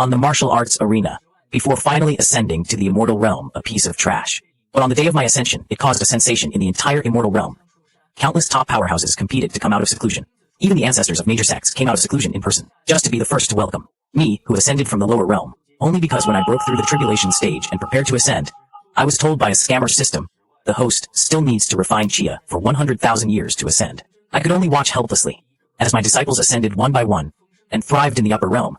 on the martial arts arena, before finally ascending to the immortal realm, a piece of trash. But on the day of my ascension, it caused a sensation in the entire immortal realm. Countless top powerhouses competed to come out of seclusion. Even the ancestors of major sects came out of seclusion in person, just to be the first to welcome me, who ascended from the lower realm, only because when I broke through the tribulation stage and prepared to ascend, I was told by a scammer system, the host still needs to refine Chia for 100,000 years to ascend. I could only watch helplessly, as my disciples ascended one by one, and thrived in the upper realm,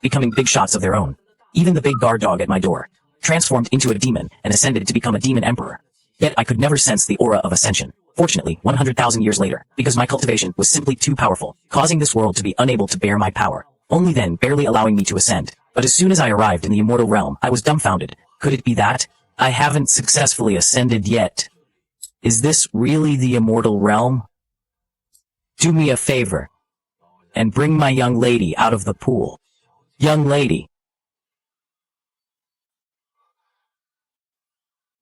becoming big shots of their own. Even the big guard dog at my door transformed into a demon and ascended to become a demon emperor. Yet I could never sense the aura of ascension. Fortunately, 100,000 years later, because my cultivation was simply too powerful, causing this world to be unable to bear my power, only then barely allowing me to ascend. But as soon as I arrived in the immortal realm, I was dumbfounded. Could it be that I haven't successfully ascended yet? Is this really the immortal realm? Do me a favor and bring my young lady out of the pool. Young lady.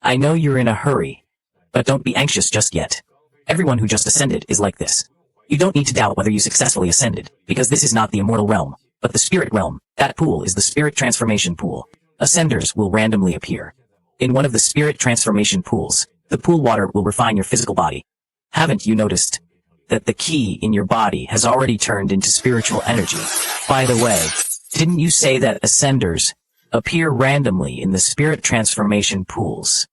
I know you're in a hurry, but don't be anxious just yet. Everyone who just ascended is like this. You don't need to doubt whether you successfully ascended, because this is not the immortal realm, but the spirit realm. That pool is the spirit transformation pool. Ascenders will randomly appear. In one of the spirit transformation pools, the pool water will refine your physical body. Haven't you noticed that the ki in your body has already turned into spiritual energy? By the way, didn't you say that ascenders appear randomly in the spirit transformation pools?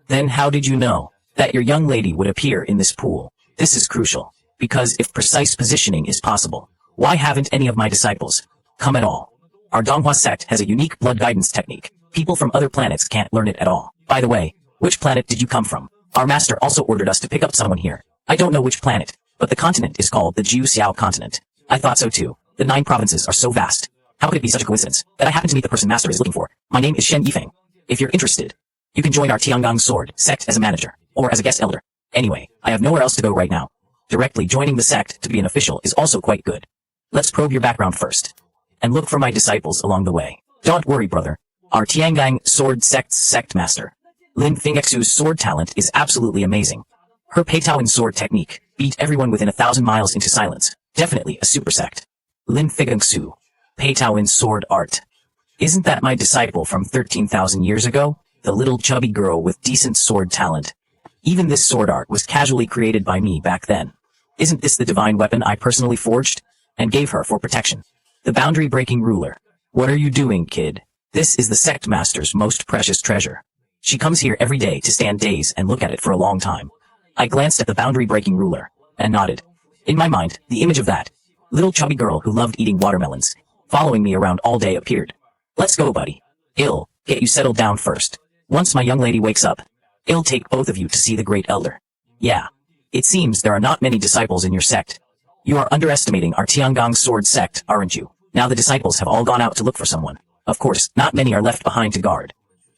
Then how did you know that your young lady would appear in this pool? This is crucial, because if precise positioning is possible, why haven't any of my disciples come at all? Our Donghua sect has a unique blood guidance technique. People from other planets can't learn it at all. By the way, which planet did you come from? Our master also ordered us to pick up someone here. I don't know which planet, but the continent is called the Jiu Xiao continent. I thought so too. The 9 provinces are so vast. How could it be such a coincidence that I happen to meet the person master is looking for? My name is Shen Yifeng. If you're interested, you can join our Tiangong Sword sect as a manager, or as a guest elder. Anyway, I have nowhere else to go right now. Directly joining the sect to be an official is also quite good. Let's probe your background first, and look for my disciples along the way. Don't worry, brother. Our Tiangong Sword sect's sect master, Lin Fingexu's sword talent is absolutely amazing. Her Peitaoan sword technique beat everyone within 1,000 miles into silence. Definitely a super sect. Lin Fingexu, Peitaoan sword art. Isn't that my disciple from 13,000 years ago? The little chubby girl with decent sword talent. Even this sword art was casually created by me back then. Isn't this the divine weapon I personally forged and gave her for protection? The boundary-breaking ruler. What are you doing, kid? This is the sect master's most precious treasure. She comes here every day to stand days and look at it for a long time. I glanced at the boundary-breaking ruler and nodded. In my mind, the image of that little chubby girl who loved eating watermelons, following me around all day appeared. Let's go, buddy. I'll get you settled down first. Once my young lady wakes up, I'll take both of you to see the great elder. Yeah. It seems there are not many disciples in your sect. You are underestimating our Tiangong sword sect, aren't you? Now the disciples have all gone out to look for someone. Of course, not many are left behind to guard.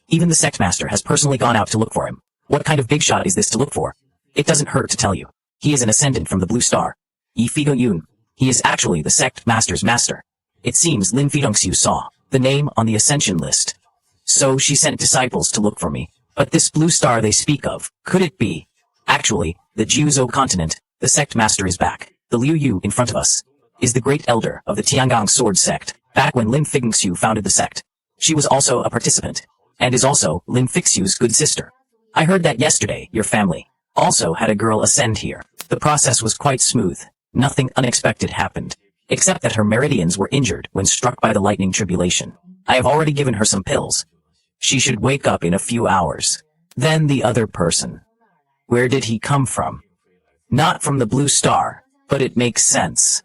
Even the sect master has personally gone out to look for him. What kind of big shot is this to look for? It doesn't hurt to tell you. He is an ascendant from the Blue Star. Yi Figo Yun. He is actually the sect master's master. It seems Lin Fidongxiu saw the name on the Ascension list. So she sent disciples to look for me. But this Blue Star they speak of, could it be? Actually, the Jiuzhou continent, the sect master is back. The Liu Yu in front of us is the great elder of the Tiangong sword sect. Back when Lin Fingxiu founded the sect, she was also a participant, and is also Lin Fingxiu's good sister. I heard that yesterday your family also had a girl ascend here. The process was quite smooth. Nothing unexpected happened, except that her meridians were injured when struck by the lightning tribulation. I have already given her some pills. She should wake up in a few hours. Then the other person. Where did he come from? Not from the Blue Star, but it makes sense.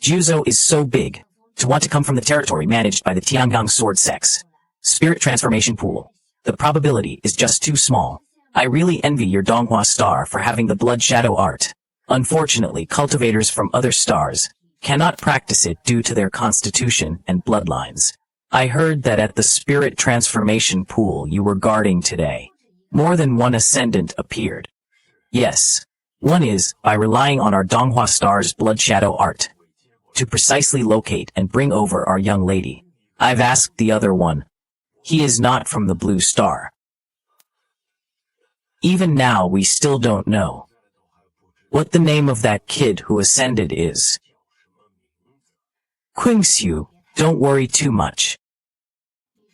Jiuzhou is so big, to want to come from the territory managed by the Tiangong sword sects. Spirit transformation pool. The probability is just too small. I really envy your Donghua star for having the blood shadow art. Unfortunately, cultivators from other stars cannot practice it due to their constitution and bloodlines. I heard that at the spirit transformation pool you were guarding today, more than one ascendant appeared. Yes, one is by relying on our Donghua star's blood shadow art to precisely locate and bring over our young lady. I've asked the other one. He is not from the Blue Star. Even now we still don't know what the name of that kid who ascended is. Qingxiu, don't worry too much.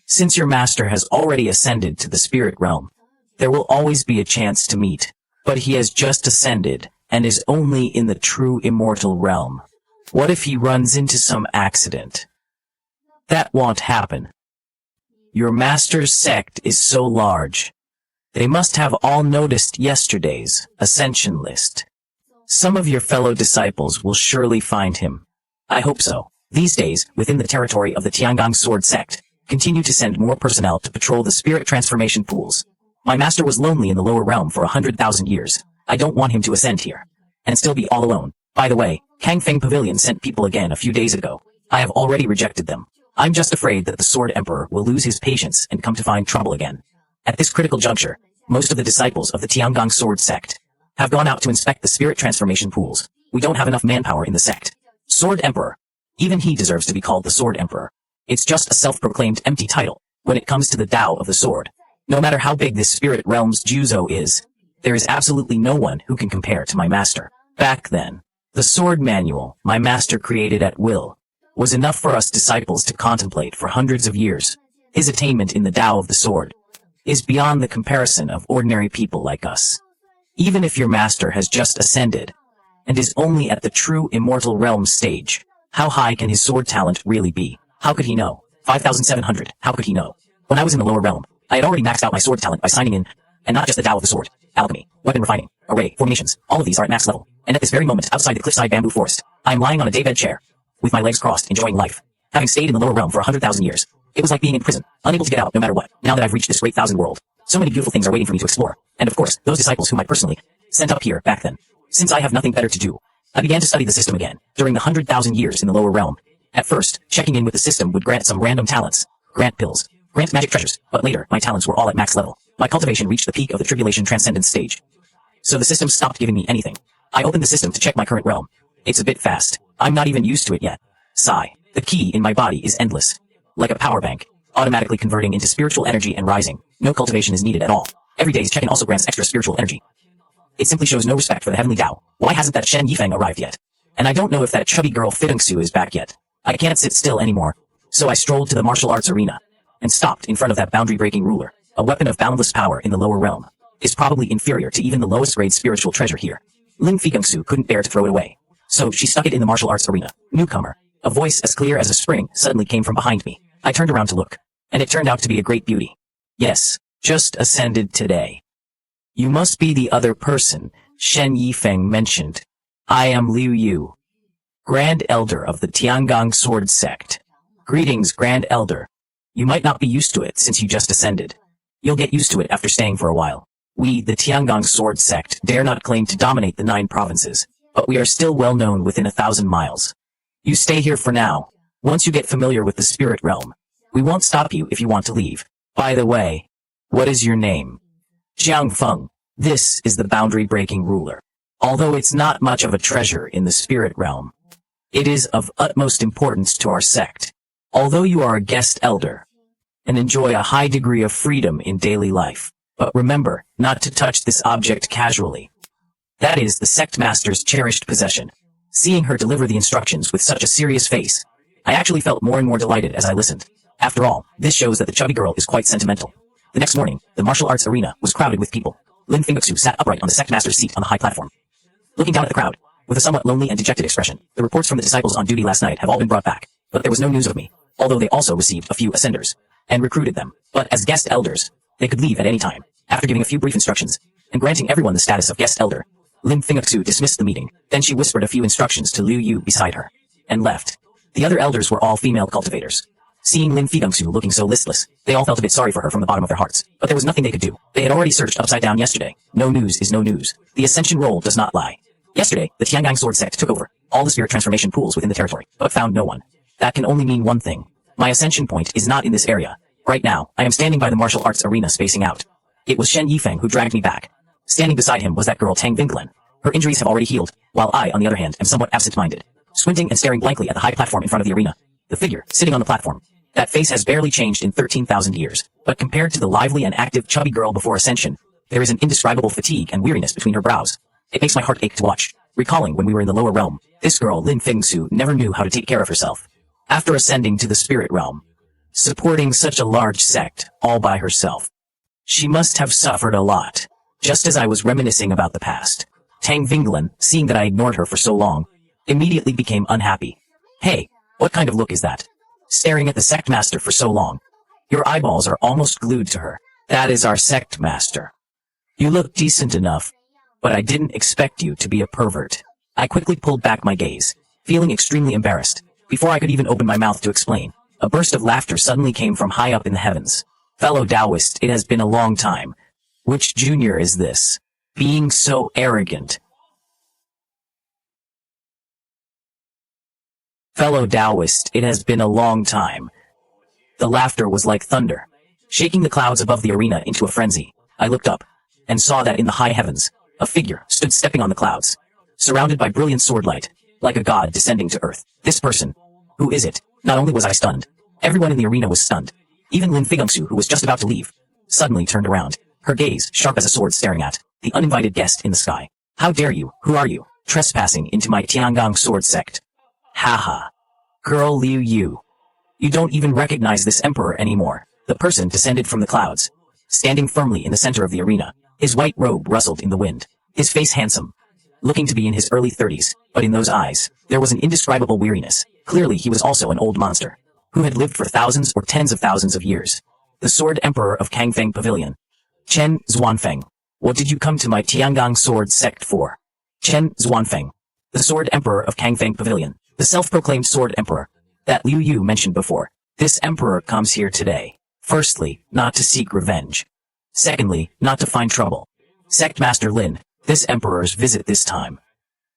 Since your master has already ascended to the spirit realm, there will always be a chance to meet. But he has just ascended, and is only in the true immortal realm. What if he runs into some accident? That won't happen. Your master's sect is so large. They must have all noticed yesterday's Ascension list. Some of your fellow disciples will surely find him. I hope so. These days, within the territory of the Tiangong Sword Sect, continue to send more personnel to patrol the spirit transformation pools. My master was lonely in the lower realm for 100,000 years. I don't want him to ascend here and still be all alone. By the way, Kangfeng Pavilion sent people again a few days ago. I have already rejected them. I'm just afraid that the Sword Emperor will lose his patience and come to find trouble again. At this critical juncture, most of the disciples of the Tiangong Sword Sect have gone out to inspect the spirit transformation pools. We don't have enough manpower in the sect. Sword Emperor. Even he deserves to be called the Sword Emperor. It's just a self-proclaimed empty title when it comes to the Tao of the Sword. No matter how big this spirit realm's Juzo is, there is absolutely no one who can compare to my master. Back then, the sword manual my master created at will was enough for us disciples to contemplate for hundreds of years. His attainment in the Tao of the Sword is beyond the comparison of ordinary people like us. Even if your master has just ascended and is only at the true immortal realm stage, how high can his sword talent really be? How could he know? 5,700. How could he know? When I was in the lower realm, I had already maxed out my sword talent by signing in, and not just the Tao of the Sword, alchemy, weapon refining, array, formations, all of these are at max level. And at this very moment, outside the cliffside bamboo forest, I am lying on a daybed chair, with my legs crossed, enjoying life. Having stayed in the lower realm for 100,000 years, it was like being in prison, unable to get out no matter what. Now that I've reached this great thousand world, so many beautiful things are waiting for me to explore. And of course, those disciples whom I personally sent up here back then. Since I have nothing better to do, I began to study the system again, during the 100,000 years in the lower realm. At first, checking in with the system would grant some random talents, grant pills, grant magic treasures, but later, my talents were all at max level. My cultivation reached the peak of the tribulation transcendence stage. So the system stopped giving me anything. I opened the system to check my current realm. It's a bit fast. I'm not even used to it yet. Sigh. The key in my body is endless. Like a power bank, automatically converting into spiritual energy and rising. No cultivation is needed at all. Every day's check-in also grants extra spiritual energy. It simply shows no respect for the heavenly Tao. Why hasn't that Shen Yifeng arrived yet? And I don't know if that chubby girl Fidengsu is back yet. I can't sit still anymore. So I strolled to the martial arts arena and stopped in front of that boundary-breaking ruler. A weapon of boundless power in the lower realm is probably inferior to even the lowest grade spiritual treasure here. Ling Figengsu couldn't bear to throw it away, so she stuck it in the martial arts arena. Newcomer. A voice as clear as a spring suddenly came from behind me. I turned around to look, and it turned out to be a great beauty. Yes, just ascended today. You must be the other person Shen Yifeng mentioned. I am Liu Yu, Grand Elder of the Tiangong Sword Sect. Greetings, Grand Elder. You might not be used to it since you just ascended. You'll get used to it after staying for a while. We, the Tiangong Sword Sect, dare not claim to dominate the 9 provinces, but we are still well known within 1,000 miles. You stay here for now. Once you get familiar with the spirit realm, we won't stop you if you want to leave. By the way, what is your name? Jiang Feng. This is the boundary-breaking ruler. Although it's not much of a treasure in the spirit realm, it is of utmost importance to our sect. Although you are a guest elder and enjoy a high degree of freedom in daily life, but remember not to touch this object casually. That is the sect master's cherished possession. Seeing her deliver the instructions with such a serious face, I actually felt more and more delighted as I listened. After all, this shows that the chubby girl is quite sentimental. The next morning, the martial arts arena was crowded with people. Lin Fingxu sat upright on the sect master's seat on the high platform, looking down at the crowd, with a somewhat lonely and dejected expression. The reports from the disciples on duty last night have all been brought back, but there was no news of me, although they also received a few ascenders and recruited them. But as guest elders, they could leave at any time. After giving a few brief instructions and granting everyone the status of guest elder, Lim Fingxu dismissed the meeting. Then she whispered a few instructions to Liu Yu beside her and left. The other elders were all female cultivators. Seeing Lin Figengsu looking so listless, they all felt a bit sorry for her from the bottom of their hearts. But there was nothing they could do. They had already searched upside down yesterday. No news is no news. The Ascension roll does not lie. Yesterday, the Tiangong Sword Sect took over all the spirit transformation pools within the territory, but found no one. That can only mean one thing. My Ascension point is not in this area. Right now, I am standing by the martial arts arena spacing out. It was Shen Yifeng who dragged me back. Standing beside him was that girl Tang Vinglen. Her injuries have already healed, while I, on the other hand, am somewhat absent-minded. Squinting and staring blankly at the high platform in front of the arena. The figure, sitting on the platform. That face has barely changed in 13,000 years, but compared to the lively and active chubby girl before Ascension, there is an indescribable fatigue and weariness between her brows. It makes my heart ache to watch. Recalling when we were in the lower realm, this girl, Lin Fingsu, never knew how to take care of herself. After ascending to the spirit realm, supporting such a large sect all by herself. She must have suffered a lot. Just as I was reminiscing about the past, Tang Vinglan, seeing that I ignored her for so long, immediately became unhappy. Hey, what kind of look is that? Staring at the sect master for so long. Your eyeballs are almost glued to her. That is our sect master. You look decent enough, but I didn't expect you to be a pervert. I quickly pulled back my gaze, feeling extremely embarrassed. Before I could even open my mouth to explain, a burst of laughter suddenly came from high up in the heavens. Fellow Taoist, it has been a long time. Which junior is this? Being so arrogant. Fellow Taoist, it has been a long time. The laughter was like thunder, shaking the clouds above the arena into a frenzy. I looked up, and saw that in the high heavens, a figure stood stepping on the clouds, surrounded by brilliant sword light, like a god descending to earth. This person. Who is it? Not only was I stunned, everyone in the arena was stunned. Even Lin Figungsu, who was just about to leave, suddenly turned around, her gaze sharp as a sword staring at the uninvited guest in the sky. How dare you? Who are you? Trespassing into my Tiangong sword sect. Haha. Girl Liu Yu. You don't even recognize this emperor anymore. The person descended from the clouds, standing firmly in the center of the arena. His white robe rustled in the wind. His face handsome, looking to be in his early 30s, but in those eyes, there was an indescribable weariness. Clearly he was also an old monster, who had lived for thousands or tens of thousands of years. The Sword Emperor of Kangfeng Pavilion. Chen Xuanfeng. What did you come to my Tiangong sword sect for? Chen Xuanfeng. The Sword Emperor of Kangfeng Pavilion. The self-proclaimed Sword Emperor that Liu Yu mentioned before. This emperor comes here today. Firstly, not to seek revenge. Secondly, not to find trouble. Sect Master Lin, this emperor's visit this time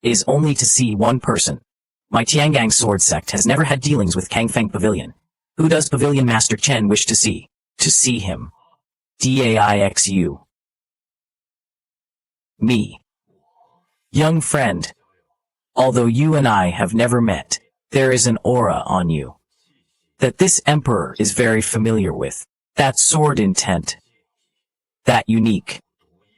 is only to see one person. My Tiangong sword sect has never had dealings with Kangfeng Pavilion. Who does Pavilion Master Chen wish to see? To see him. Daixu. Me. Young friend. Although you and I have never met, there is an aura on you that this emperor is very familiar with. That sword intent. That unique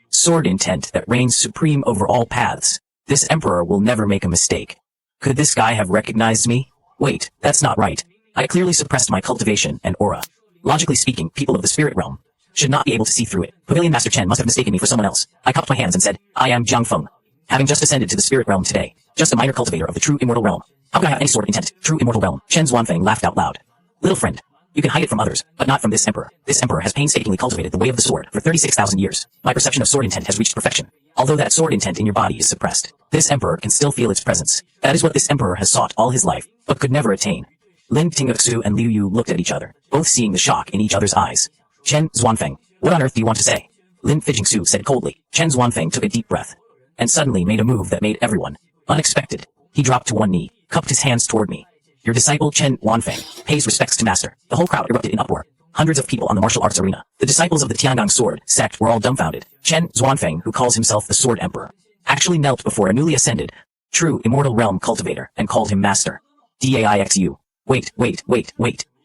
sword intent that reigns supreme over all paths. This emperor will never make a mistake. Could this guy have recognized me? Wait, that's not right. I clearly suppressed my cultivation and aura. Logically speaking, people of the spirit realm should not be able to see through it. Pavilion Master Chen must have mistaken me for someone else. I cupped my hands and said, I am Jiang Feng, having just ascended to the spirit realm today. Just a minor cultivator of the true immortal realm. How could I have any sort of intent? True immortal realm. Chen Xuanfeng laughed out loud. Little friend, you can hide it from others, but not from this emperor. This emperor has painstakingly cultivated the way of the sword for 36,000 years. My perception of sword intent has reached perfection. Although that sword intent in your body is suppressed, this emperor can still feel its presence. That is what this emperor has sought all his life, but could never attain. Lin Tingxu and Liu Yu looked at each other, both seeing the shock in each other's eyes. Chen Xuanfeng, what on earth do you want to say? Lin Fijingsu said coldly. Chen Xuanfeng took a deep breath, and suddenly made a move that made everyone unexpected. He dropped to one knee, cupped his hands toward me. Your disciple Chen Xuanfeng pays respects to master. The whole crowd erupted in uproar. Hundreds of people on the martial arts arena. The disciples of the Tiangong sword sect were all dumbfounded. Chen Xuanfeng, who calls himself the Sword Emperor, actually knelt before a newly ascended, true immortal realm cultivator and called him master. Daixu. Wait.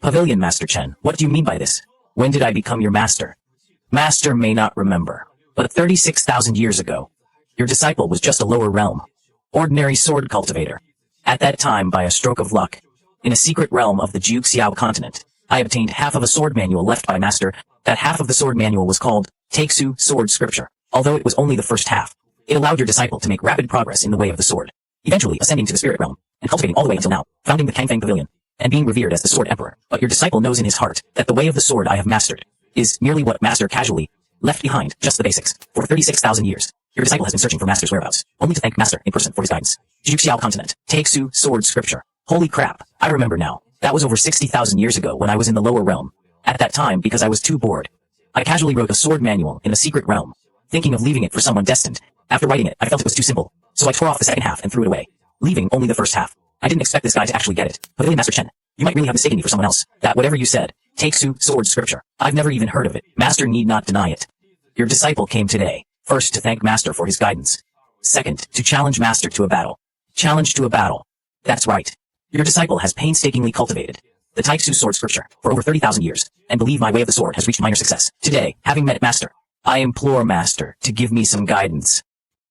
Pavilion Master Chen, what do you mean by this? When did I become your master? Master may not remember, but 36,000 years ago, your disciple was just a lower realm, ordinary sword cultivator. At that time, by a stroke of luck, in a secret realm of the Jiuxiao continent, I obtained half of a sword manual left by master. That half of the sword manual was called Taixu Sword Scripture. Although it was only the first half, it allowed your disciple to make rapid progress in the way of the sword, eventually ascending to the spirit realm, and cultivating all the way until now, founding the Kangfeng Pavilion, and being revered as the Sword Emperor. But your disciple knows in his heart that the way of the sword I have mastered is merely what master casually left behind, just the basics. For 36,000 years, your disciple has been searching for master's whereabouts, only to thank master in person for his guidance. Jiuxiao continent, Taixu Sword Scripture. Holy crap, I remember now. That was over 60,000 years ago when I was in the lower realm. At that time, because I was too bored, I casually wrote a sword manual in a secret realm, thinking of leaving it for someone destined. After writing it, I felt it was too simple, so I tore off the second half and threw it away, leaving only the first half. I didn't expect this guy to actually get it. Pavilion Master Chen, you might really have mistaken me for someone else. That whatever you said, Taixu Sword Scripture, I've never even heard of it. Master need not deny it. Your disciple came today, first to thank master for his guidance. Second, to challenge master to a battle. Challenge to a battle. That's right. Your disciple has painstakingly cultivated the Taixu Sword Scripture for over 30,000 years, and believe my way of the sword has reached minor success. Today, having met master, I implore master to give me some guidance,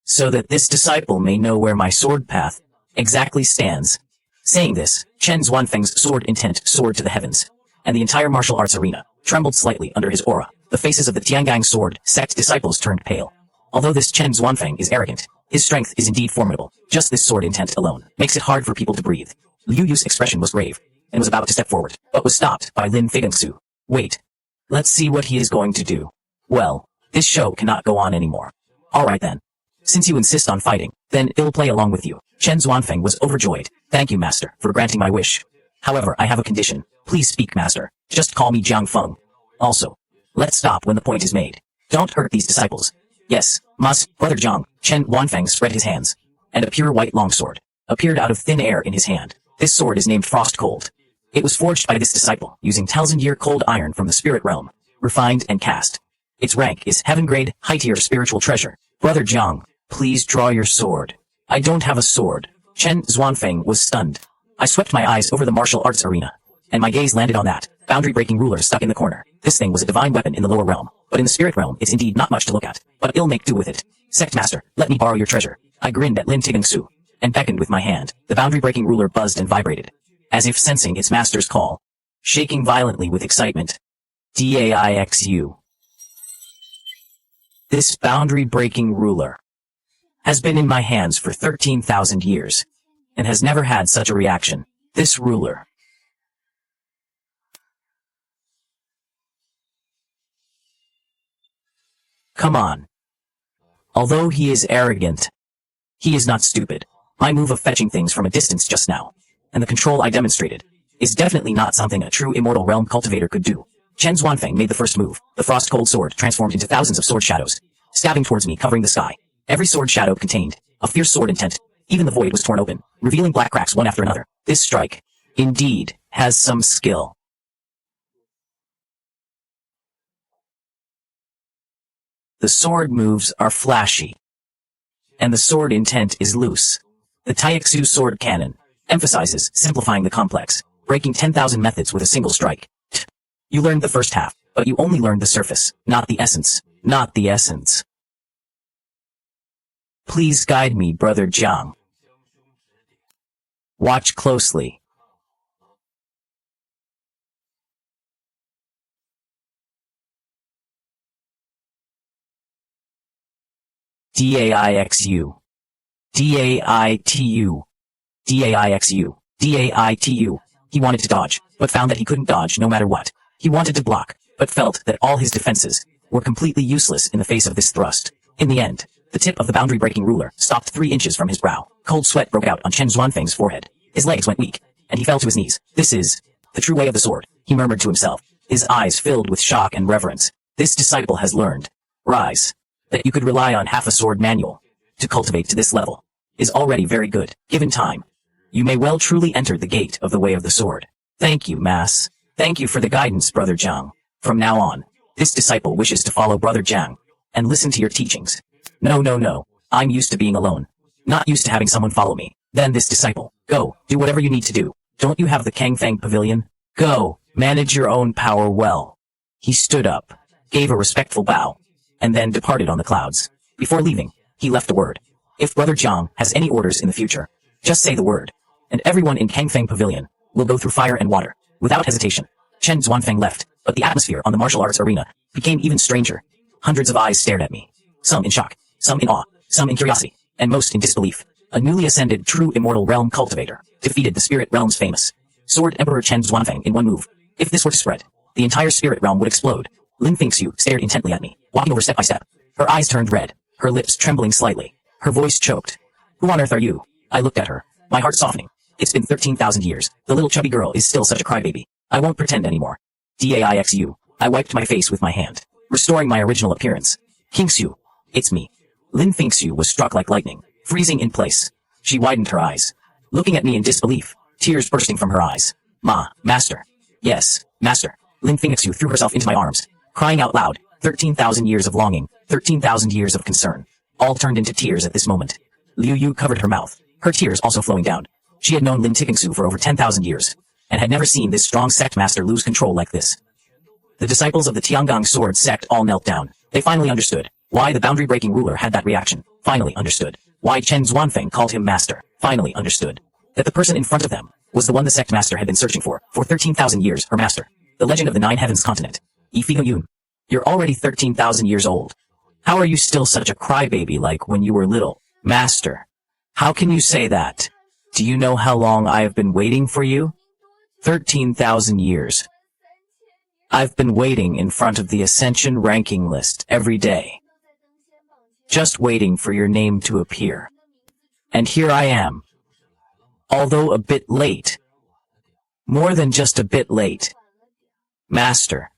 so that this disciple may know where my sword path exactly stands. Saying this, Chen Xuanfeng's sword intent soared to the heavens, and the entire martial arts arena trembled slightly under his aura. The faces of the Tiangang sword sect disciples turned pale. Although this Chen Xuanfeng is arrogant, his strength is indeed formidable. Just this sword intent alone makes it hard for people to breathe. Liu Yu's expression was grave, and was about to step forward, but was stopped by Lin Feigensu. Wait. Let's see what he is going to do. Well, this show cannot go on anymore. Alright then. Since you insist on fighting, then I'll play along with you. Chen Xuanfeng was overjoyed. Thank you, master, for granting my wish. However, I have a condition. Please speak, master. Just call me Jiang Feng. Also, let's stop when the point is made. Don't hurt these disciples. Yes, Mas, Brother Jiang. Chen Xuanfeng spread his hands, and a pure white longsword appeared out of thin air in his hand. This sword is named Frost Cold. It was forged by this disciple using 1,000-year cold iron from the spirit realm, refined and cast. Its rank is heaven grade, high tier spiritual treasure. Brother Jiang, please draw your sword. I don't have a sword. Chen Xuanfeng was stunned. I swept my eyes over the martial arts arena, and my gaze landed on that boundary-breaking ruler stuck in the corner. This thing was a divine weapon in the lower realm, but in the spirit realm it's indeed not much to look at, but I'll make do with it. Sect master, let me borrow your treasure. I grinned at Lin Tigangsu, and beckoned with my hand. The boundary-breaking ruler buzzed and vibrated, as if sensing its master's call, shaking violently with excitement. DAIXU. This boundary-breaking ruler has been in my hands for 13,000 years, and has never had such a reaction. This ruler. Come on. Although he is arrogant, he is not stupid. My move of fetching things from a distance just now, and the control I demonstrated, is definitely not something a true immortal realm cultivator could do. Chen Xuanfeng made the first move. The frost cold sword transformed into thousands of sword shadows, stabbing towards me, covering the sky. Every sword shadow contained a fierce sword intent. Even the void was torn open, revealing black cracks one after another. This strike, indeed, has some skill. The sword moves are flashy, and the sword intent is loose. The Taixu sword cannon emphasizes simplifying the complex, breaking 10,000 methods with a single strike. You learned the first half, but you only learned the surface, not the essence. Not the essence. Please guide me, Brother Jiang. Watch closely. DAIXU. DAITU. DAIXU. DAITU. He wanted to dodge, but found that he couldn't dodge no matter what. He wanted to block, but felt that all his defenses were completely useless in the face of this thrust. In the end, the tip of the boundary-breaking ruler stopped 3 inches from his brow. Cold sweat broke out on Chen Xuanfeng's forehead. His legs went weak, and he fell to his knees. This is the true way of the sword, he murmured to himself, his eyes filled with shock and reverence. This disciple has learned. Rise. That you could rely on half a sword manual to cultivate to this level is already very good. Given time, you may well truly enter the gate of the way of the sword. Thank you, Mass. Thank you for the guidance, Brother Jiang. From now on, this disciple wishes to follow Brother Jiang and listen to your teachings. No. I'm used to being alone. Not used to having someone follow me. Then this disciple, go, do whatever you need to do. Don't you have the Kangfang Pavilion? Go, manage your own power well. He stood up, gave a respectful bow, and then departed on the clouds. Before leaving, he left a word. If Brother Jiang has any orders in the future, just say the word, and everyone in Kangfang Pavilion will go through fire and water, without hesitation. Chen Xuanfeng left, but the atmosphere on the martial arts arena became even stranger. Hundreds of eyes stared at me, some in shock, some in awe, some in curiosity, and most in disbelief. A newly ascended true immortal realm cultivator defeated the spirit realm's famous Sword Emperor Chen Xuanfeng in one move. If this were to spread, the entire spirit realm would explode. Lin Fingxiu stared intently at me, walking over step by step. Her eyes turned red, her lips trembling slightly, her voice choked. Who on earth are you? I looked at her, my heart softening. It's been 13,000 years. The little chubby girl is still such a crybaby. I won't pretend anymore. DAIXU. I wiped my face with my hand, restoring my original appearance. Kingxiu. It's me. Lin Fingxiu was struck like lightning, freezing in place. She widened her eyes, looking at me in disbelief, tears bursting from her eyes. Master. Yes, master. Lin Fingxiu threw herself into my arms, crying out loud. 13,000 years of longing, 13,000 years of concern, all turned into tears at this moment. Liu Yu covered her mouth, her tears also flowing down. She had known Lin Tigangsu for over 10,000 years, and had never seen this strong sect master lose control like this. The disciples of the Tiangang sword sect all knelt down. They finally understood why the boundary-breaking ruler had that reaction. Finally understood why Chen Xuanfeng called him master. Finally understood that the person in front of them was the one the sect master had been searching for 13,000 years, her master. The Legend of the Nine Heavens Continent. Yun. You're already 13,000 years old. How are you still such a crybaby like when you were little? Master. How can you say that? Do you know how long I have been waiting for you? 13,000 years. I've been waiting in front of the Ascension ranking list every day. Just waiting for your name to appear. And here I am. Although a bit late. More than just a bit late. Master.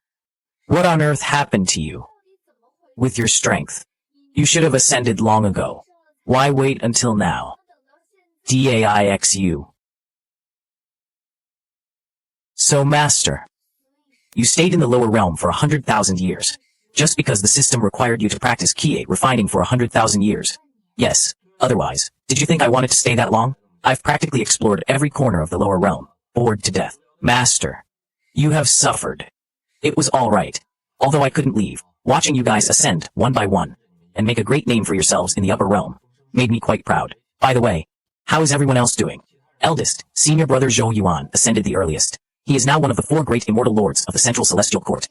What on earth happened to you? With your strength. You should have ascended long ago. Why wait until now? DAIXU. So Master. You stayed in the lower realm for 100,000 years. Just because the system required you to practice Kie refining for 100,000 years. Yes. Otherwise, did you think I wanted to stay that long? I've practically explored every corner of the lower realm. Bored to death. Master. You have suffered. It was alright. Although I couldn't leave, watching you guys ascend, one by one, and make a great name for yourselves in the upper realm, made me quite proud. By the way, how is everyone else doing? Eldest, senior brother Zhou Yuan ascended the earliest. He is now one of the 4 great immortal lords of the Central Celestial Court,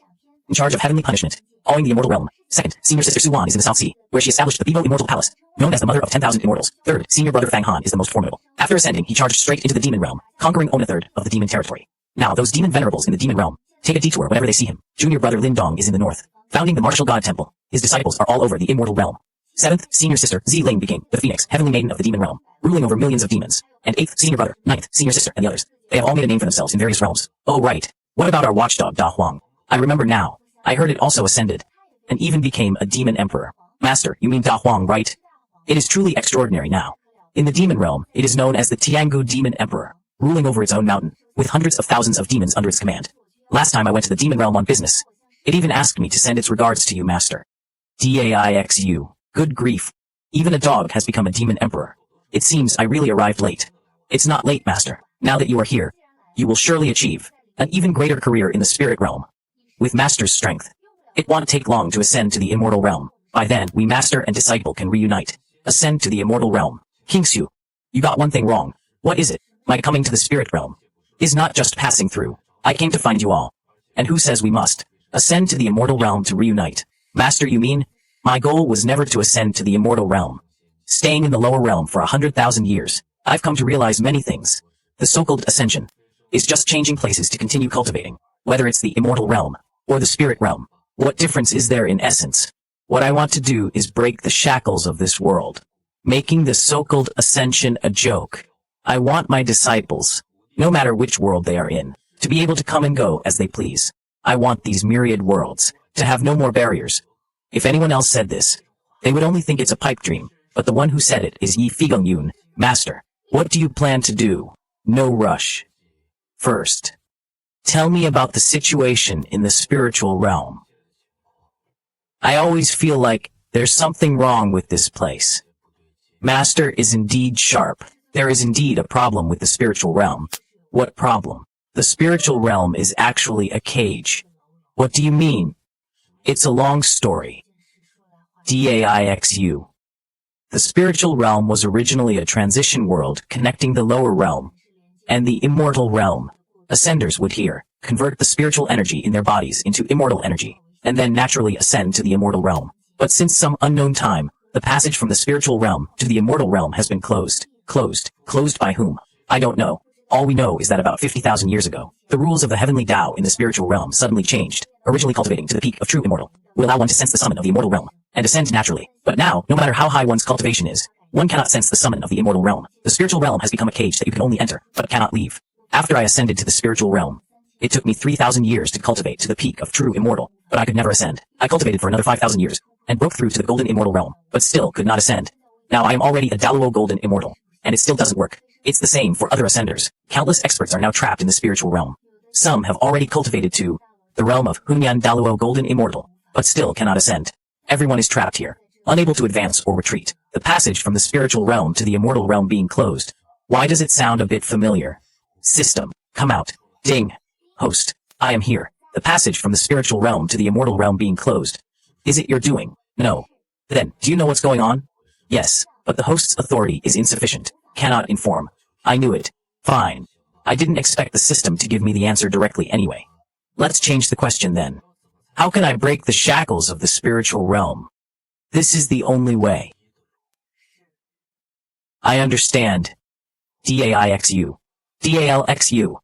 in charge of heavenly punishment, awing the immortal realm. Second, senior sister Su Wan is in the South Sea, where she established the Bibo Immortal Palace, known as the Mother of 10,000 Immortals. Third, senior brother Fang Han is the most formidable. After ascending, he charged straight into the demon realm, conquering 1/3 of the demon territory. Now, those demon venerables in the demon realm take a detour whenever they see him. Junior brother Lin Dong is in the north, founding the Martial God Temple. His disciples are all over the immortal realm. Seventh, senior sister Zi Ling became the Phoenix, heavenly maiden of the demon realm, ruling over millions of demons. And eighth, senior brother, ninth, senior sister, and the others. They have all made a name for themselves in various realms. Oh right. What about our watchdog Da Huang? I remember now. I heard it also ascended, and even became a demon emperor. Master, you mean Da Huang, right? It is truly extraordinary now. In the demon realm, it is known as the Tiangu Demon Emperor, ruling over its own mountain, with hundreds of thousands of demons under its command. Last time I went to the demon realm on business, it even asked me to send its regards to you, Master. DAIXU. Good grief. Even a dog has become a demon emperor. It seems I really arrived late. It's not late, Master. Now that you are here, you will surely achieve an even greater career in the spirit realm. With Master's strength, it won't take long to ascend to the immortal realm. By then, we Master and disciple can reunite. Ascend to the immortal realm. Kingsu, you got one thing wrong. What is it? My coming to the spirit realm is not just passing through. I came to find you all. And who says we must ascend to the immortal realm to reunite? Master, you mean? My goal was never to ascend to the immortal realm. Staying in the lower realm for 100,000 years, I've come to realize many things. The so-called Ascension is just changing places to continue cultivating, whether it's the immortal realm or the spirit realm. What difference is there in essence? What I want to do is break the shackles of this world, making the so-called Ascension a joke. I want my disciples, no matter which world they are in, to be able to come and go as they please. I want these myriad worlds to have no more barriers. If anyone else said this, they would only think it's a pipe dream, but the one who said it is Yi Figong Yun. Master, what do you plan to do? No rush. First, tell me about the situation in the spiritual realm. I always feel like there's something wrong with this place. Master is indeed sharp. There is indeed a problem with the spiritual realm. What problem? The spiritual realm is actually a cage. What do you mean? It's a long story. DAIXU. The spiritual realm was originally a transition world connecting the lower realm and the immortal realm. Ascenders would here convert the spiritual energy in their bodies into immortal energy, and then naturally ascend to the immortal realm. But since some unknown time, the passage from the spiritual realm to the immortal realm has been closed. Closed by whom? I don't know. All we know is that about 50,000 years ago, the rules of the heavenly Tao in the spiritual realm suddenly changed, originally cultivating to the peak of true immortal, would allow one to sense the summon of the immortal realm, and ascend naturally. But now, no matter how high one's cultivation is, one cannot sense the summon of the immortal realm. The spiritual realm has become a cage that you can only enter, but cannot leave. After I ascended to the spiritual realm, it took me 3,000 years to cultivate to the peak of true immortal, but I could never ascend. I cultivated for another 5,000 years, and broke through to the golden immortal realm, but still could not ascend. Now I am already a Daluo golden immortal, and it still doesn't work. It's the same for other ascenders. Countless experts are now trapped in the spiritual realm. Some have already cultivated to the realm of Hunyan Daluo golden immortal, but still cannot ascend. Everyone is trapped here, unable to advance or retreat. The passage from the spiritual realm to the immortal realm being closed. Why does it sound a bit familiar? System, come out. Ding. Host, I am here. The passage from the spiritual realm to the immortal realm being closed. Is it your doing? No. Then, do you know what's going on? Yes, but the host's authority is insufficient. Cannot inform. I knew it. Fine. I didn't expect the system to give me the answer directly anyway. Let's change the question then. How can I break the shackles of the spiritual realm? This is the only way. I understand. DAIXU. DALXU.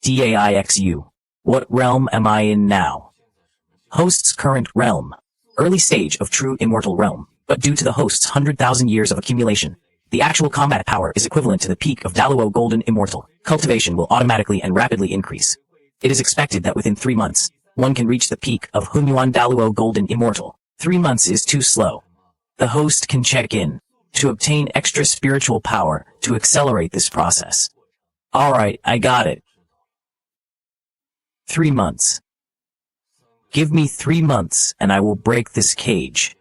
DAIXU. What realm am I in now? Host's current realm. Early stage of true immortal realm. But due to the host's 100,000 years of accumulation, the actual combat power is equivalent to the peak of Daluo Golden Immortal. Cultivation will automatically and rapidly increase. It is expected that within 3 months, one can reach the peak of Hunyuan Daluo Golden Immortal. 3 months is too slow. The host can check in to obtain extra spiritual power to accelerate this process. Alright, I got it. 3 months. Give me 3 months and I will break this cage.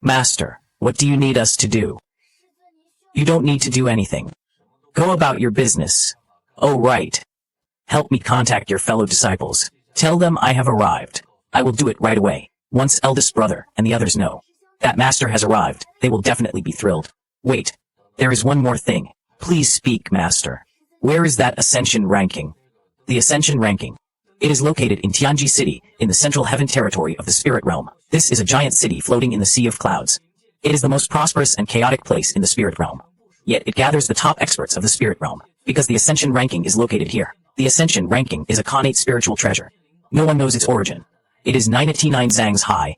Master, what do you need us to do? You don't need to do anything. Go about your business. Oh right. Help me contact your fellow disciples. Tell them I have arrived. I will do it right away. Once eldest brother and the others know that master has arrived, they will definitely be thrilled. Wait. There is one more thing. Please speak, master. Where is that Ascension ranking? The Ascension ranking. It is located in Tianji City, in the central heaven territory of the spirit realm. This is a giant city floating in the sea of clouds. It is the most prosperous and chaotic place in the spirit realm. Yet it gathers the top experts of the spirit realm, because the Ascension ranking is located here. The Ascension ranking is a connate spiritual treasure. No one knows its origin. It is 99 zangs high,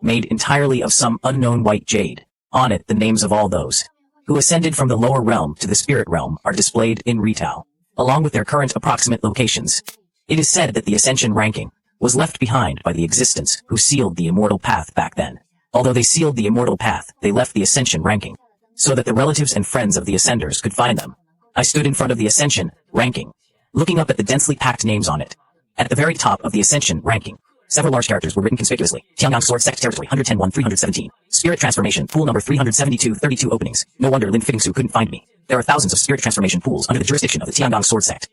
made entirely of some unknown white jade. On it, the names of all those who ascended from the lower realm to the spirit realm are displayed in retail, along with their current approximate locations. It is said that the Ascension ranking was left behind by the existence who sealed the immortal path back then. Although they sealed the immortal path, they left the Ascension ranking, so that the relatives and friends of the Ascenders could find them. I stood in front of the Ascension ranking, looking up at the densely packed names on it. At the very top of the Ascension ranking, several large characters were written conspicuously. Tianyang Sword Sect Territory 110-1-317. Spirit Transformation Pool number 372, 32 openings. No wonder Lin Fittingsu couldn't find me. There are thousands of spirit transformation pools under the jurisdiction of the Tianyang Sword Sect.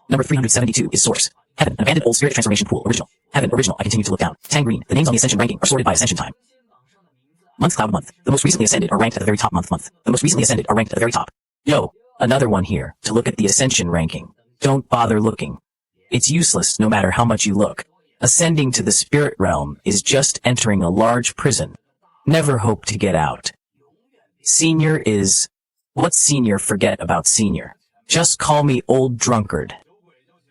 Number 372 is Source. Heaven, an abandoned old spirit transformation pool. Original. Heaven, original. I continue to look down. Tang Green. The names on the Ascension ranking are sorted by Ascension time. Month, Cloud, Month. The most recently ascended are ranked at the very top. Month. The most recently ascended are ranked at the very top. Yo, another one here to look at the Ascension ranking. Don't bother looking. It's useless no matter how much you look. Ascending to the spirit realm is just entering a large prison. Never hope to get out. Senior is... What's senior? Forget about senior. Just call me old drunkard.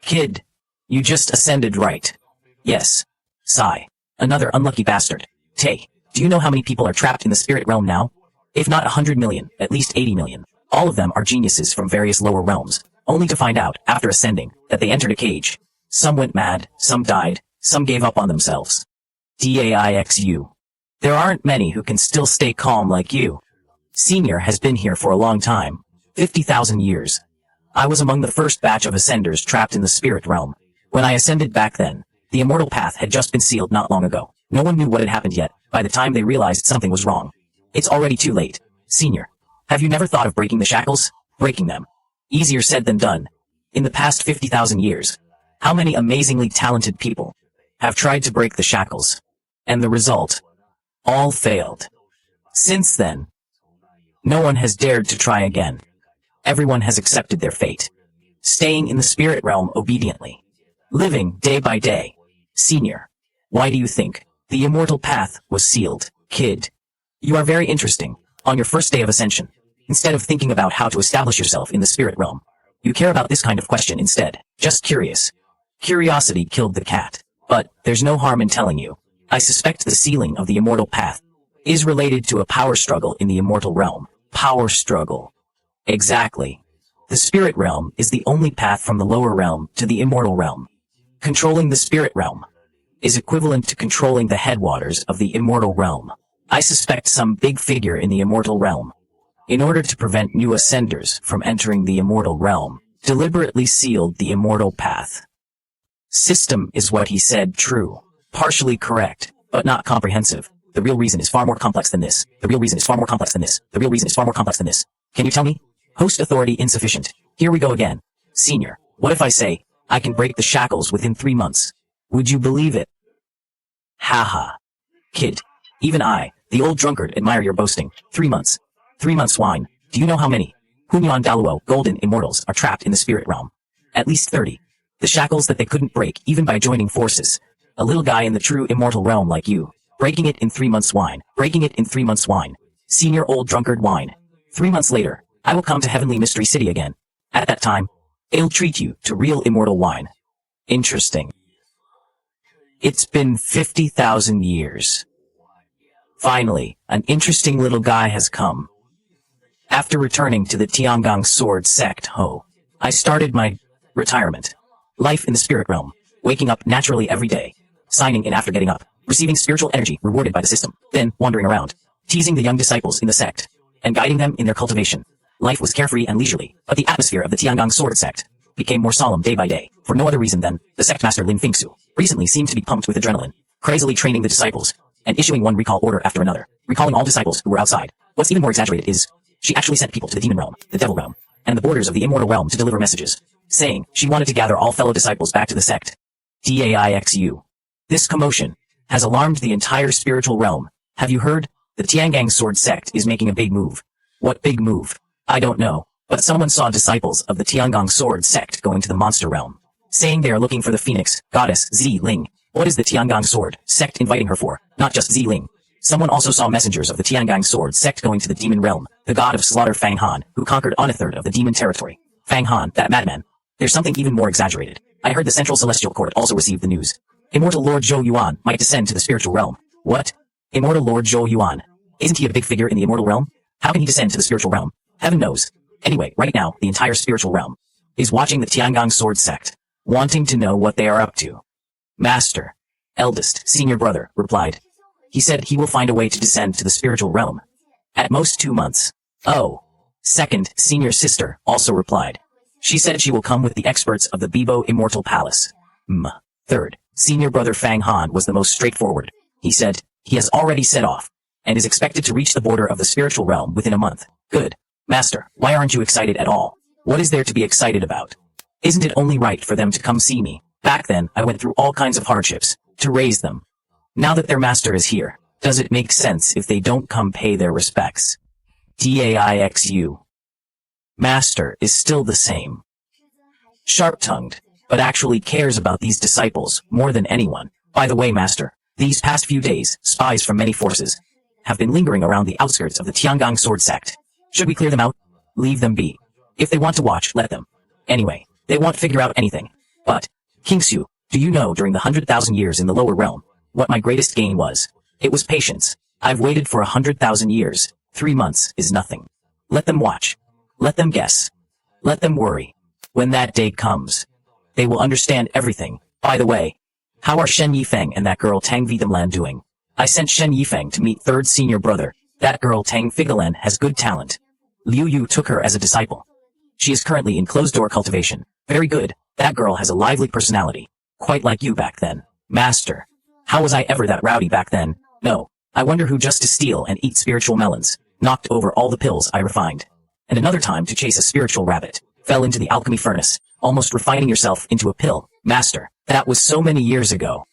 Kid, you just ascended, right? Yes. Sigh. Another unlucky bastard. Tay, do you know how many people are trapped in the spirit realm now? If not 100 million, at least 80 million. All of them are geniuses from various lower realms, only to find out, after ascending, that they entered a cage. Some went mad, some died, some gave up on themselves. DAIXU. There aren't many who can still stay calm like you. Senior has been here for a long time. 50,000 years. I was among the first batch of ascenders trapped in the spirit realm. When I ascended back then, the immortal path had just been sealed not long ago. No one knew what had happened yet. By the time they realized something was wrong, it's already too late. Senior, have you never thought of breaking the shackles? Breaking them. Easier said than done. In the past 50,000 years, how many amazingly talented people have tried to break the shackles? And the result? All failed. Since then, no one has dared to try again. Everyone has accepted their fate, staying in the spirit realm obediently, living day by day. Senior, why do you think the immortal path was sealed? Kid, you are very interesting. On your first day of ascension, instead of thinking about how to establish yourself in the spirit realm, you care about this kind of question instead. Just curious. Curiosity killed the cat. But there's no harm in telling you. I suspect the sealing of the immortal path is related to a power struggle in the immortal realm. Power struggle. Exactly. The spirit realm is the only path from the lower realm to the immortal realm. Controlling the spirit realm is equivalent to controlling the headwaters of the immortal realm. I suspect some big figure in the immortal realm, in order to prevent new ascenders from entering the immortal realm, deliberately sealed the immortal path. System is what he said true. Partially correct, but not comprehensive. The real reason is far more complex than this. The real reason is far more complex than this. The real reason is far more complex than this. Can you tell me? Host authority insufficient. Here we go again. Senior, what if I say, I can break the shackles within 3 months? Would you believe it? Haha. Kid, even I, the old drunkard, admire your boasting. 3 months. 3 months wine. Do you know how many Hunyan Daluo golden immortals are trapped in the spirit realm? At least 30. The shackles that they couldn't break even by joining forces. A little guy in the true immortal realm like you. Breaking it in 3 months wine. Breaking it in 3 months wine. Senior old drunkard wine. 3 months later, I will come to Heavenly Mystery City again. At that time, I'll treat you to real immortal wine. Interesting. It's been 50,000 years. Finally, an interesting little guy has come. After returning to the Tiangong Sword Sect, I started my retirement. Life in the spirit realm. Waking up naturally every day. Signing in after getting up. Receiving spiritual energy rewarded by the system. Then wandering around. Teasing the young disciples in the sect. And guiding them in their cultivation. Life was carefree and leisurely, but the atmosphere of the Tiangong Sword Sect became more solemn day by day, for no other reason than the sect master Lin Fingsu recently seemed to be pumped with adrenaline, crazily training the disciples, and issuing one recall order after another, recalling all disciples who were outside. What's even more exaggerated is, she actually sent people to the demon realm, the devil realm, and the borders of the immortal realm to deliver messages, saying she wanted to gather all fellow disciples back to the sect. DAIXU. This commotion has alarmed the entire spiritual realm. Have you heard? The Tiangong Sword Sect is making a big move. What big move? I don't know, but someone saw disciples of the Tiangong Sword Sect going to the monster realm, saying they are looking for the phoenix, goddess, Zi Ling. What is the Tiangong Sword Sect inviting her for? Not just Zi Ling. Someone also saw messengers of the Tiangong Sword Sect going to the demon realm, the god of slaughter Fang Han, who conquered on a third of the demon territory. Fang Han, that madman. There's something even more exaggerated. I heard the Central Celestial Court also received the news. Immortal Lord Zhou Yuan might descend to the spiritual realm. What? Immortal Lord Zhou Yuan. Isn't he a big figure in the immortal realm? How can he descend to the spiritual realm? Heaven knows. Anyway, right now, the entire spiritual realm is watching the Tiangong Sword Sect, wanting to know what they are up to. Master, eldest, senior brother, replied. He said he will find a way to descend to the spiritual realm. At most 2 months. Oh. Second, senior sister, also replied. She said she will come with the experts of the Bibo Immortal Palace. Third, senior brother Fang Han was the most straightforward. He said, he has already set off, and is expected to reach the border of the spiritual realm within a month. Good. Master, why aren't you excited at all? What is there to be excited about? Isn't it only right for them to come see me? Back then, I went through all kinds of hardships to raise them. Now that their master is here, does it make sense if they don't come pay their respects? DAIXU. Master is still the same. Sharp-tongued, but actually cares about these disciples more than anyone. By the way, Master, these past few days, spies from many forces have been lingering around the outskirts of the Tiangong Sword Sect. Should we clear them out? Leave them be. If they want to watch, let them. Anyway, they won't figure out anything. But, Kingsu, do you know during the 100,000 years in the lower realm, what my greatest gain was? It was patience. I've waited for 100,000 years. 3 months is nothing. Let them watch. Let them guess. Let them worry. When that day comes, they will understand everything. By the way, how are Shen Yifeng and that girl Tang Vidamlan doing? I sent Shen Yifeng to meet third senior brother. That girl Tang Figalan has good talent. Liu Yu took her as a disciple. She is currently in closed-door cultivation. Very good. That girl has a lively personality. Quite like you back then. Master. How was I ever that rowdy back then? No. I wonder who just to steal and eat spiritual melons. Knocked over all the pills I refined. And another time to chase a spiritual rabbit. Fell into the alchemy furnace. Almost refining yourself into a pill. Master. That was so many years ago.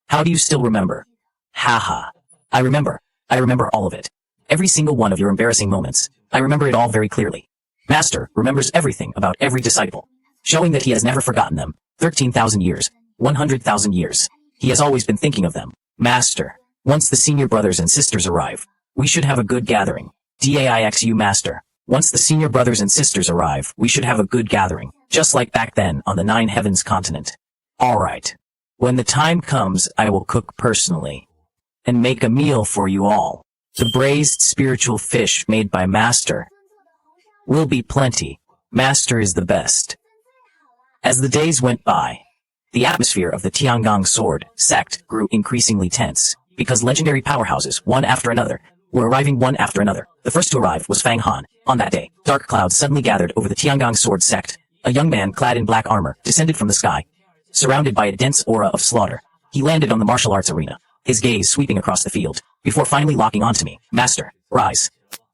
How do you still remember? Haha. I remember. I remember all of it. Every single one of your embarrassing moments. I remember it all very clearly. Master remembers everything about every disciple, showing that he has never forgotten them. 13,000 years. 100,000 years. He has always been thinking of them. Master, once the senior brothers and sisters arrive, we should have a good gathering. DAIXU Master, once the senior brothers and sisters arrive, we should have a good gathering, just like back then on the Nine Heavens continent. Alright. When the time comes, I will cook personally, and make a meal for you all. The braised spiritual fish made by Master will be plenty. Master is the best. As the days went by, the atmosphere of the Tiangong Sword Sect grew increasingly tense, because legendary powerhouses, one after another, were arriving one after another. The first to arrive was Fang Han. On that day, dark clouds suddenly gathered over the Tiangong Sword Sect. A young man clad in black armor descended from the sky, surrounded by a dense aura of slaughter. He landed on the martial arts arena, his gaze sweeping across the field, before finally locking onto me. Master, rise.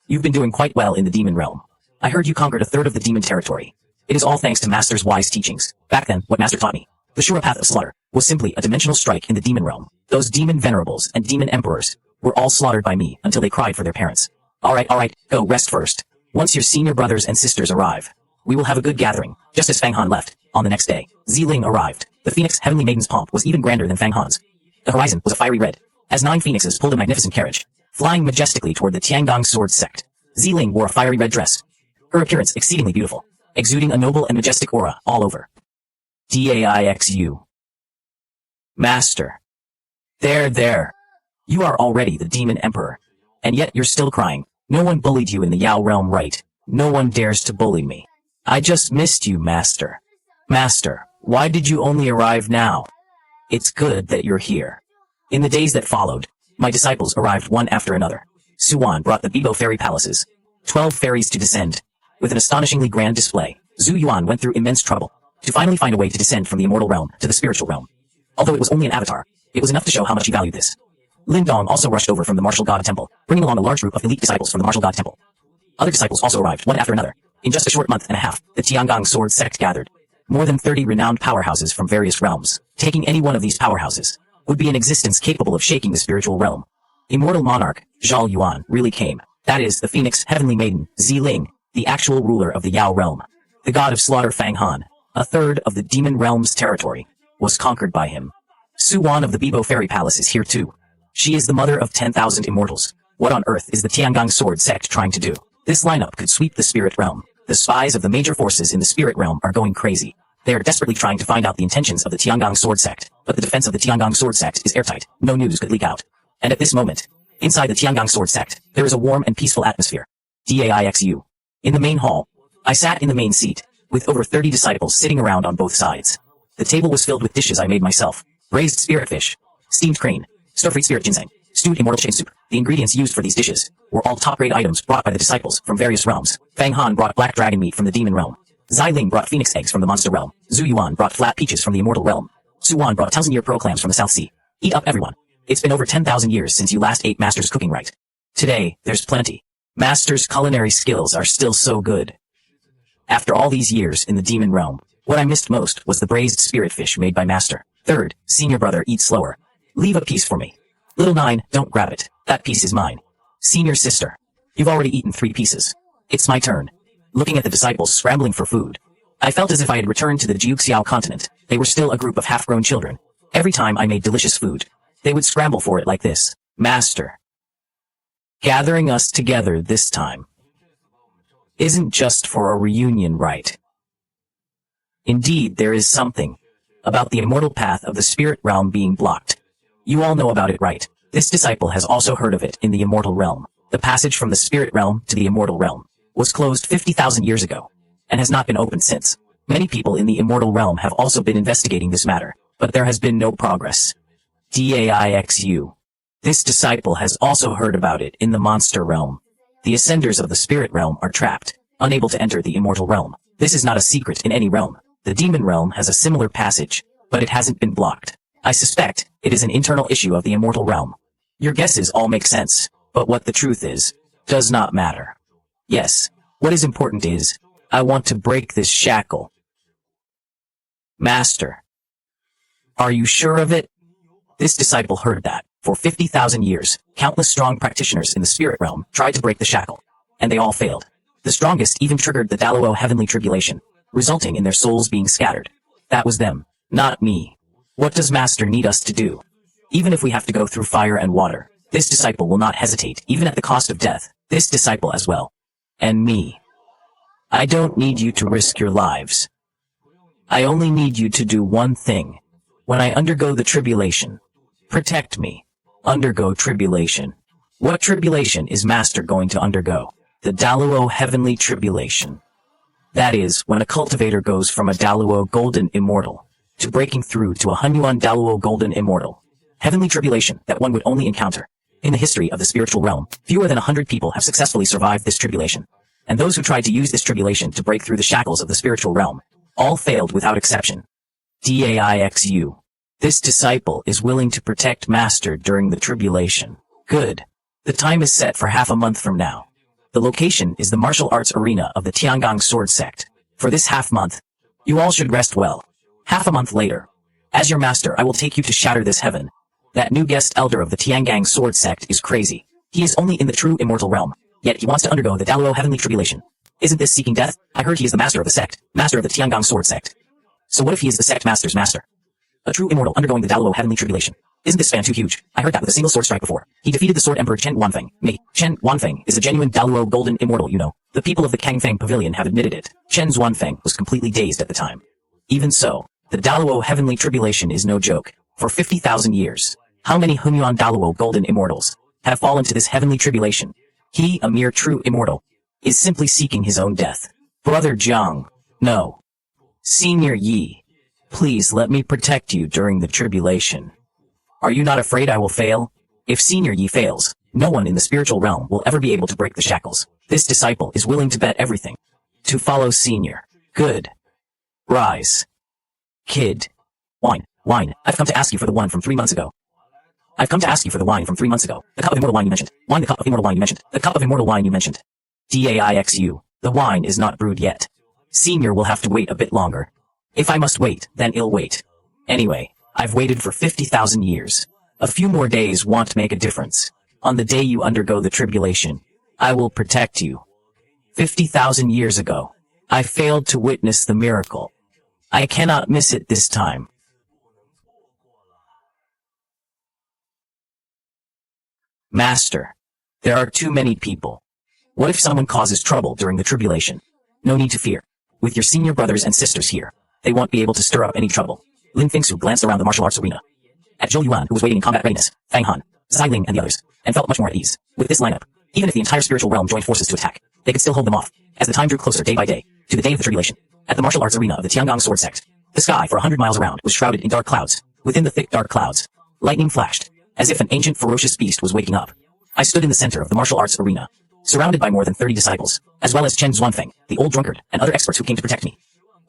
You've been doing quite well in the demon realm. I heard you conquered a third of the demon territory. It is all thanks to Master's wise teachings. Back then, what Master taught me, the sure path of slaughter, was simply a dimensional strike in the demon realm. Those demon venerables and demon emperors were all slaughtered by me until they cried for their parents. Alright, go rest first. Once your senior brothers and sisters arrive, We will have a good gathering. Just as Fang Han left, on the next day, Ziling arrived. The Phoenix Heavenly Maiden's pomp was even grander than Fang Han's. The horizon was a fiery red, as 9 phoenixes pulled a magnificent carriage, flying majestically toward the Tiangong sword sect. Ziling wore a fiery red dress, her appearance exceedingly beautiful, exuding a noble and majestic aura all over. Daixu. Master. There. You are already the Demon Emperor. And yet you're still crying. No one bullied you in the Yao realm, right? No one dares to bully me. I just missed you, Master. Master, why did you only arrive now? It's good that you're here. In the days that followed, my disciples arrived one after another. Suwan brought the Bibo fairy palaces, 12 fairies to descend. With an astonishingly grand display, Zhu Yuan went through immense trouble to finally find a way to descend from the immortal realm to the spiritual realm. Although it was only an avatar, it was enough to show how much he valued this. Lin Dong also rushed over from the Martial God Temple, bringing along a large group of elite disciples from the Martial God Temple. Other disciples also arrived, one after another. In just a short month and a half, the Tiangong sword sect gathered. More than 30 renowned powerhouses from various realms. Taking any one of these powerhouses would be an existence capable of shaking the spiritual realm. Immortal monarch, Zhao Yuan, really came. That is, the Phoenix Heavenly Maiden, Ziling, the actual ruler of the Yao realm. The god of slaughter Fang Han, a third of the demon realm's territory, was conquered by him. Suwan of the Bibo Fairy Palace is here too. She is the mother of 10,000 immortals. What on earth is the Tiangong sword sect trying to do? This lineup could sweep the spirit realm. The spies of the major forces in the spirit realm are going crazy. They are desperately trying to find out the intentions of the Tiangong sword sect, but the defense of the Tiangong sword sect is airtight. No news could leak out. And at this moment, inside the Tiangong sword sect, there is a warm and peaceful atmosphere. Daixu. In the main hall, I sat in the main seat, with over 30 disciples sitting around on both sides. The table was filled with dishes I made myself. Braised spirit fish, steamed crane, stir-fried spirit ginseng, stewed immortal chain soup. The ingredients used for these dishes were all top-grade items brought by the disciples from various realms. Fang Han brought black dragon meat from the demon realm. Ziling brought phoenix eggs from the monster realm. Zhu Yuan brought flat peaches from the immortal realm. Suwan brought 1,000-year pearl clams from the South Sea. Eat up, everyone. It's been over 10,000 years since you last ate Master's cooking right. Today, there's plenty. Master's culinary skills are still so good. After all these years in the demon realm, what I missed most was the braised spirit fish made by Master. Third, senior brother, eat slower. Leave a piece for me. Little 9, don't grab it. That piece is mine. Senior sister, you've already eaten 3 pieces. It's my turn. Looking at the disciples scrambling for food, I felt as if I had returned to the Jiuxiao continent. They were still a group of half-grown children. Every time I made delicious food, they would scramble for it like this. Master, gathering us together this time isn't just for a reunion, right? Indeed, there is something about the immortal path of the spirit realm being blocked. You all know about it, right? This disciple has also heard of it in the immortal realm. The passage from the spirit realm to the immortal realm was closed 50,000 years ago, and has not been opened since. Many people in the immortal realm have also been investigating this matter, but there has been no progress. Daixu. This disciple has also heard about it in the monster realm. The ascenders of the spirit realm are trapped, unable to enter the immortal realm. This is not a secret in any realm. The demon realm has a similar passage, but it hasn't been blocked. I suspect it is an internal issue of the immortal realm. Your guesses all make sense, but what the truth is, does not matter. Yes, what is important is, I want to break this shackle. Master, are you sure of it? This disciple heard that. For 50,000 years, countless strong practitioners in the spirit realm tried to break the shackle, and they all failed. The strongest even triggered the Daluo heavenly tribulation, resulting in their souls being scattered. That was them, not me. What does Master need us to do? Even if we have to go through fire and water, this disciple will not hesitate, even at the cost of death. This disciple as well. And me. I don't need you to risk your lives. I only need you to do one thing. When I undergo the tribulation, protect me. Undergo tribulation. What tribulation is Master going to undergo? The Daluo heavenly tribulation. That is, when a cultivator goes from a Daluo golden immortal to breaking through to a Hunyuan Daluo golden immortal. Heavenly tribulation that one would only encounter. In the history of the spiritual realm, fewer than 100 people have successfully survived this tribulation. And those who tried to use this tribulation to break through the shackles of the spiritual realm, all failed without exception. Daixu. This disciple is willing to protect Master during the tribulation. Good. The time is set for half a month from now. The location is the martial arts arena of the Tiangong sword sect. For this half month, you all should rest well. Half a month later, as your master, I will take you to shatter this heaven. That new guest elder of the Tiangong sword sect is crazy. He is only in the true immortal realm, yet he wants to undergo the Daluo heavenly tribulation. Isn't this seeking death? I heard he is the master of the sect, master of the Tiangong sword sect. So what if he is the sect master's master? A true immortal undergoing the Daluo heavenly tribulation. Isn't this span too huge? I heard that with a single sword strike before. He defeated the sword emperor Chen Wanfeng. Me. Chen Wanfeng is a genuine Daluo golden immortal, you know. The people of the Kangfeng pavilion have admitted it. Chen Wanfeng was completely dazed at the time. Even so, the Daluo heavenly tribulation is no joke. For 50,000 years, how many Hunyuan Daluo golden immortals have fallen to this heavenly tribulation? He, a mere true immortal, is simply seeking his own death. Brother Jiang. No. Senior Yi. Please let me protect you during the tribulation. Are you not afraid I will fail? If Senior Yi fails, no one in the spiritual realm will ever be able to break the shackles. This disciple is willing to bet everything to follow Senior. Good. Rise. Kid. Wine. Wine. I've come to ask you for the one from 3 months ago. I've come to ask you for the wine from 3 months ago. The cup of immortal wine you mentioned. Wine, the cup of immortal wine you mentioned. The cup of immortal wine you mentioned. DAIXU. The wine is not brewed yet. Senior will have to wait a bit longer. If I must wait, then I'll wait. Anyway, I've waited for 50,000 years. A few more days won't make a difference. On the day you undergo the tribulation, I will protect you. 50,000 years ago, I failed to witness the miracle. I cannot miss it this time. Master, there are too many people. What if someone causes trouble during the tribulation? No need to fear. With your senior brothers and sisters here, they won't be able to stir up any trouble. Lin Fingsu glanced around the martial arts arena. At Zhou Yuan, who was waiting in combat readiness, Fang Han, Zai Ling and the others, and felt much more at ease. With this lineup, even if the entire spiritual realm joined forces to attack, they could still hold them off. As the time drew closer day by day, to the day of the tribulation, at the martial arts arena of the Tiangong sword sect, the sky for 100 miles around was shrouded in dark clouds. Within the thick dark clouds, lightning flashed, as if an ancient ferocious beast was waking up. I stood in the center of the martial arts arena, surrounded by more than 30 disciples, as well as Chen Zhuanfeng, the old drunkard, and other experts who came to protect me.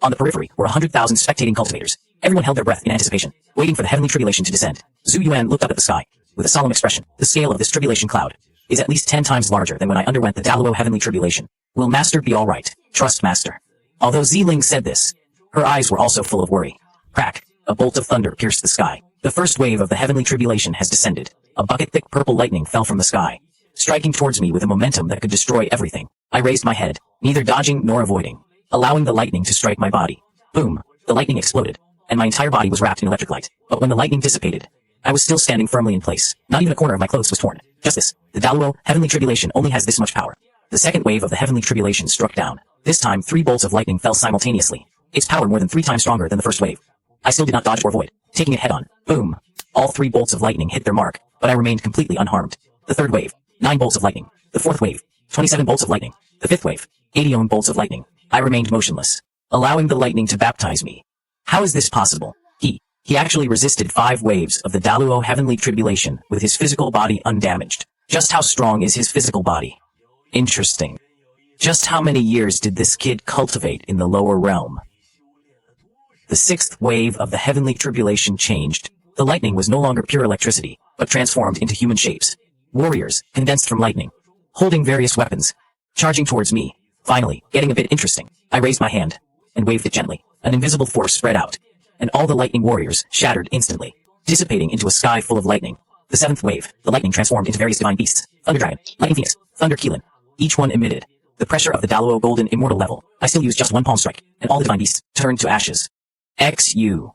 On the periphery were 100,000 spectating cultivators. Everyone held their breath in anticipation, waiting for the heavenly tribulation to descend. Zhu Yuan looked up at the sky, with a solemn expression. The scale of this tribulation cloud is at least 10 times larger than when I underwent the Daluo heavenly tribulation. Will Master be all right? Trust Master. Although Ziling said this, her eyes were also full of worry. Crack! A bolt of thunder pierced the sky. The first wave of the heavenly tribulation has descended. A bucket-thick purple lightning fell from the sky, striking towards me with a momentum that could destroy everything. I raised my head, neither dodging nor avoiding, allowing the lightning to strike my body. Boom! The lightning exploded, and my entire body was wrapped in electric light. But when the lightning dissipated, I was still standing firmly in place. Not even a corner of my clothes was torn. Just this. The Daluo heavenly tribulation only has this much power. The second wave of the heavenly tribulation struck down. This time 3 bolts of lightning fell simultaneously. Its power more than 3 times stronger than the first wave. I still did not dodge or avoid, taking it head on. Boom! All 3 bolts of lightning hit their mark, but I remained completely unharmed. The third wave, 9 bolts of lightning. The fourth wave, 27 bolts of lightning. The fifth wave, 80 bolts of lightning. I remained motionless, allowing the lightning to baptize me. How is this possible? He actually resisted 5 waves of the Daluo heavenly tribulation with his physical body undamaged. Just how strong is his physical body? Interesting. Just how many years did this kid cultivate in the lower realm? The 6th wave of the heavenly tribulation changed. The lightning was no longer pure electricity, but transformed into human shapes. Warriors, condensed from lightning, holding various weapons, charging towards me. Finally, getting a bit interesting, I raised my hand and waved it gently. An invisible force spread out, and all the lightning warriors shattered instantly, dissipating into a sky full of lightning. The 7th wave, the lightning transformed into various divine beasts. Thunder Dragon, Lightning Phoenix, Thunder Keelan. Each one emitted the pressure of the Daluo golden immortal level. I still used just 1 palm strike, and all the divine beasts turned to ashes. XU.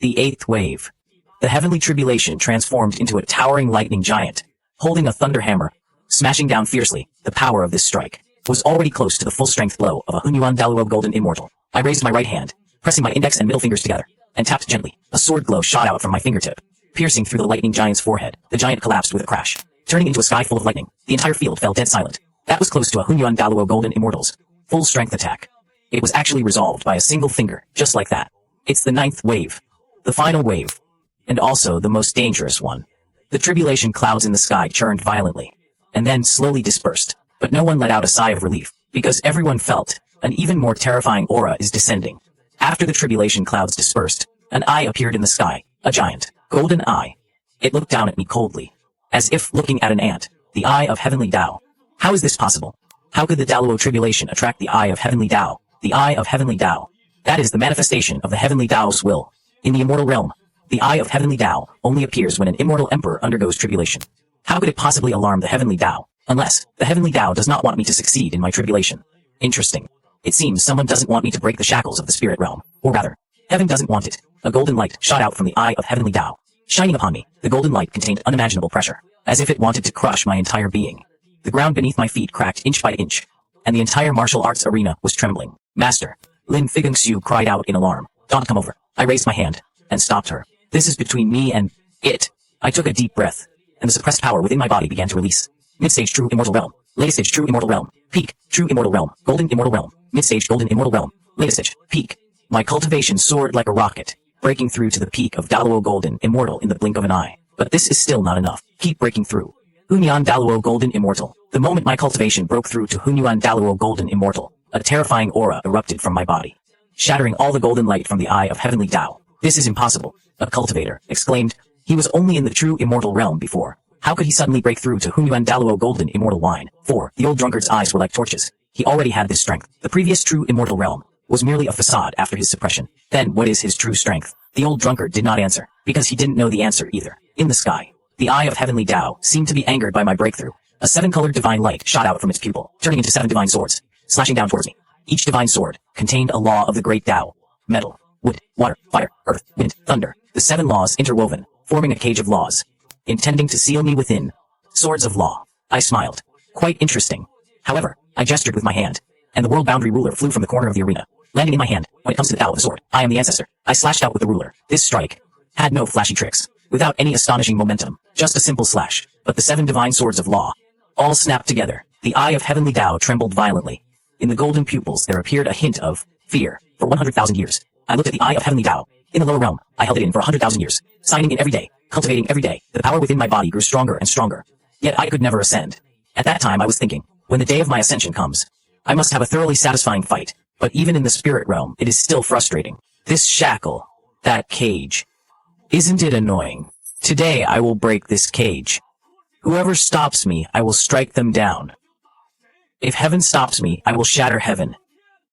The 8th wave. The heavenly tribulation transformed into a towering lightning giant, holding a thunder hammer, smashing down fiercely. The power of this strike was already close to the full strength blow of a Hunyuan Daluo golden immortal. I raised my right hand, pressing my index and middle fingers together, and tapped gently. A sword glow shot out from my fingertip, piercing through the lightning giant's forehead. The giant collapsed with a crash, turning into a sky full of lightning. The entire field fell dead silent. That was close to a Hunyuan Daluo golden immortal's full strength attack. It was actually resolved by a single finger, just like that. It's the 9th wave, the final wave, and also the most dangerous one. The tribulation clouds in the sky churned violently, and then slowly dispersed. But no one let out a sigh of relief, because everyone felt an even more terrifying aura is descending. After the tribulation clouds dispersed, an eye appeared in the sky, a giant, golden eye. It looked down at me coldly, as if looking at an ant, the eye of heavenly Tao. How is this possible? How could the Daluo tribulation attract the eye of heavenly Tao? The eye of heavenly Tao. That is the manifestation of the heavenly Tao's will. In the immortal realm, the eye of heavenly Tao only appears when an immortal emperor undergoes tribulation. How could it possibly alarm the heavenly Tao? Unless the heavenly Tao does not want me to succeed in my tribulation. Interesting. It seems someone doesn't want me to break the shackles of the spirit realm. Or rather, heaven doesn't want it. A golden light shot out from the eye of heavenly Tao. Shining upon me, the golden light contained unimaginable pressure, as if it wanted to crush my entire being. The ground beneath my feet cracked inch by inch, and the entire martial arts arena was trembling. Master, Lin Figengxiu cried out in alarm. Don't come over. I raised my hand, and stopped her. This is between me and it. I took a deep breath, and the suppressed power within my body began to release. Mid-stage true immortal realm. Latest stage true immortal realm. Peak, true immortal realm. Golden immortal realm. Mid-stage golden immortal realm. Latest stage, peak. My cultivation soared like a rocket, breaking through to the peak of Daluo golden immortal in the blink of an eye. But this is still not enough. Keep breaking through. Hunyuan Daluo golden immortal. The moment my cultivation broke through to Hunyuan Daluo golden immortal, a terrifying aura erupted from my body, shattering all the golden light from the eye of heavenly Tao. This is impossible, a cultivator exclaimed. He was only in the true immortal realm before. How could he suddenly break through to Hunyuan Daluo golden immortal wine? For the old drunkard's eyes were like torches. He already had this strength. The previous true immortal realm was merely a facade after his suppression. Then what is his true strength? The old drunkard did not answer, because he didn't know the answer either. In the sky, the eye of heavenly Tao seemed to be angered by my breakthrough. A 7-colored divine light shot out from its pupil, turning into 7 divine swords, slashing down towards me. Each divine sword contained a law of the great Tao. Metal, wood, water, fire, earth, wind, thunder. The 7 laws interwoven, forming a cage of laws, intending to seal me within. Swords of law. I smiled. Quite interesting. However, I gestured with my hand, and the world boundary ruler flew from the corner of the arena, landing in my hand. When it comes to the Tao of the sword, I am the ancestor. I slashed out with the ruler. This strike had no flashy tricks, without any astonishing momentum, just a simple slash. But the 7 divine swords of law all snapped together. The eye of heavenly Tao trembled violently. In the golden pupils there appeared a hint of fear. For 100,000 years, I looked at the eye of heavenly Tao. In the lower realm, I held it in for 100,000 years, signing in every day, cultivating every day. The power within my body grew stronger and stronger. Yet I could never ascend. At that time I was thinking, when the day of my ascension comes, I must have a thoroughly satisfying fight. But even in the spirit realm, it is still frustrating. This shackle, that cage. Isn't it annoying? Today I will break this cage. Whoever stops me, I will strike them down. If heaven stops me, I will shatter heaven.